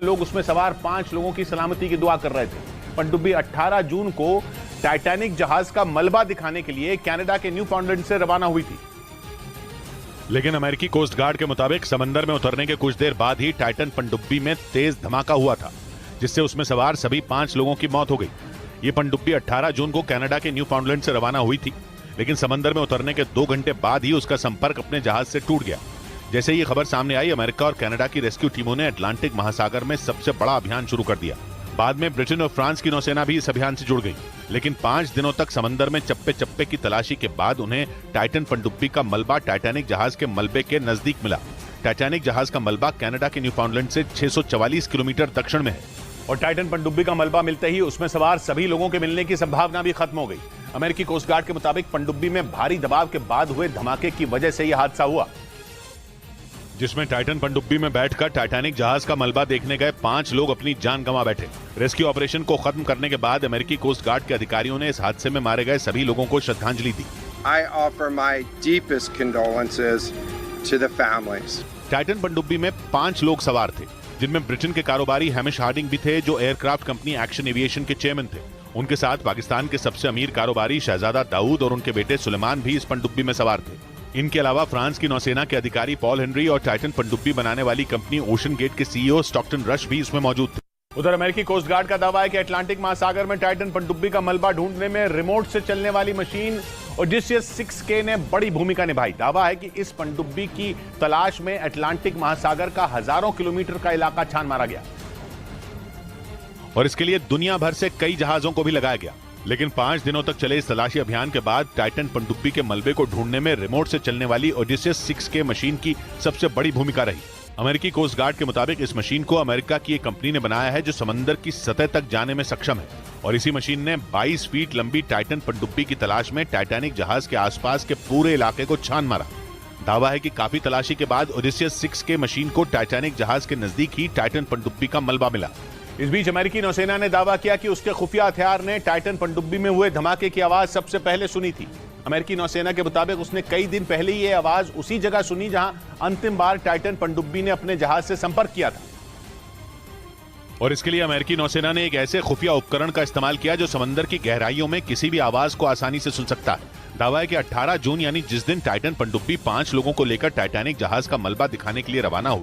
लोग उसमें सवार 5 लोगों की सलामती की दुआ कर रहे थे। पनडुब्बी 18 जून को टाइटैनिक जहाज का मलबा दिखाने के लिए कनाडा के न्यू फाउंडलैंड से रवाना हुई थी। लेकिन अमेरिकी कोस्ट गार्ड के मुताबिक समंदर में उतरने के कुछ देर बाद ही टाइटन पनडुब्बी में तेज धमाका हुआ था, जिससे उसमें सवार सभी 5 लोगों की मौत हो गई। ये पनडुब्बी 18 जून को कनाडा के न्यू फाउंडलैंड से रवाना हुई थी, लेकिन समंदर में उतरने के 2 घंटे बाद ही उसका संपर्क अपने जहाज से टूट गया। जैसे ही खबर सामने आई, अमेरिका और कनाडा की रेस्क्यू टीमों ने अटलांटिक महासागर में सबसे बड़ा अभियान शुरू कर दिया। बाद में ब्रिटेन और फ्रांस की नौसेना भी इस अभियान से जुड़ गई, लेकिन 5 दिनों तक समंदर में चप्पे चप्पे की तलाशी के बाद उन्हें टाइटन पनडुब्बी का मलबा टाइटैनिक जहाज के मलबे के नजदीक मिला। टाइटैनिक जहाज का मलबा कनाडा के न्यू फाउंडलैंड से 644 किलोमीटर दक्षिण में है और टाइटन पनडुब्बी का मलबा मिलते ही उसमें सवार सभी लोगों के मिलने की संभावना भी खत्म हो गई। अमेरिकी कोस्ट गार्ड के मुताबिक पनडुब्बी में भारी दबाव के बाद हुए धमाके की वजह से यह हादसा हुआ, जिसमें टाइटन पनडुब्बी में बैठकर टाइटैनिक जहाज का मलबा देखने गए 5 लोग अपनी जान गंवा बैठे। रेस्क्यू ऑपरेशन को खत्म करने के बाद अमेरिकी कोस्ट गार्ड के अधिकारियों ने इस हादसे में मारे गए सभी लोगों को श्रद्धांजलि दी। I offer my deepest condolences to the families. Titan पनडुब्बी में 5 लोग सवार थे, जिनमें ब्रिटेन के कारोबारी हैमिश हार्डिंग भी थे, जो एयरक्राफ्ट कंपनी एक्शन एविएशन के चेयरमैन थे। उनके साथ पाकिस्तान के सबसे अमीर कारोबारी शहजादा दाऊद और उनके बेटे सुलेमान भी इस पनडुब्बी में सवार थे। इनके अलावा फ्रांस की नौसेना के अधिकारी पॉल हेनरी और टाइटन पनडुब्बी बनाने वाली कंपनी ओशन गेट के सीईओ स्टॉकटन रश भी इसमें मौजूद थे। उधर अमेरिकी कोस्ट गार्ड का दावा है कि अटलांटिक महासागर में टाइटन पनडुब्बी का मलबा ढूंढने में रिमोट से चलने वाली मशीन ओडिसियस 6K ने बड़ी भूमिका निभाई। दावा है कि इस पनडुब्बी की तलाश में अटलांटिक महासागर का हजारों किलोमीटर का इलाका छान मारा गया और इसके लिए दुनिया भर से कई जहाजों को भी लगाया गया। लेकिन 5 दिनों तक चले इस तलाशी अभियान के बाद टाइटन पनडुब्बी के मलबे को ढूंढने में रिमोट से चलने वाली ओडिसियस 6K मशीन की सबसे बड़ी भूमिका रही। अमेरिकी कोस्ट गार्ड के मुताबिक इस मशीन को अमेरिका की एक कंपनी ने बनाया है, जो समंदर की सतह तक जाने में सक्षम है, और इसी मशीन ने 22 फीट लंबी टाइटन पनडुब्बी की तलाश में टाइटैनिक जहाज के आसपास के पूरे इलाके को छान मारा। दावा है कि काफी तलाशी के बाद ओडिसियस 6K मशीन को टाइटैनिक जहाज के नजदीक ही टाइटन पनडुब्बी का मलबा मिला। इस बीच अमेरिकी नौसेना ने दावा किया कि उसके खुफिया हथियार ने टाइटन पनडुब्बी में हुए धमाके की आवाज सबसे पहले सुनी थी। अमेरिकी नौसेना के मुताबिक उसने कई दिन पहले ही यह आवाज उसी जगह सुनी जहां अंतिम बार टाइटन पनडुब्बी ने अपने जहाज से संपर्क किया था। और इसके लिए अमेरिकी नौसेना ने एक ऐसे खुफिया उपकरण का इस्तेमाल किया जो समंदर की गहराइयों में किसी भी आवाज को आसानी से सुन सकता है। दावा है कि 18 जून यानी जिस दिन टाइटन पनडुब्बी 5 लोगों को लेकर टाइटैनिक जहाज का मलबा दिखाने के लिए रवाना हुई,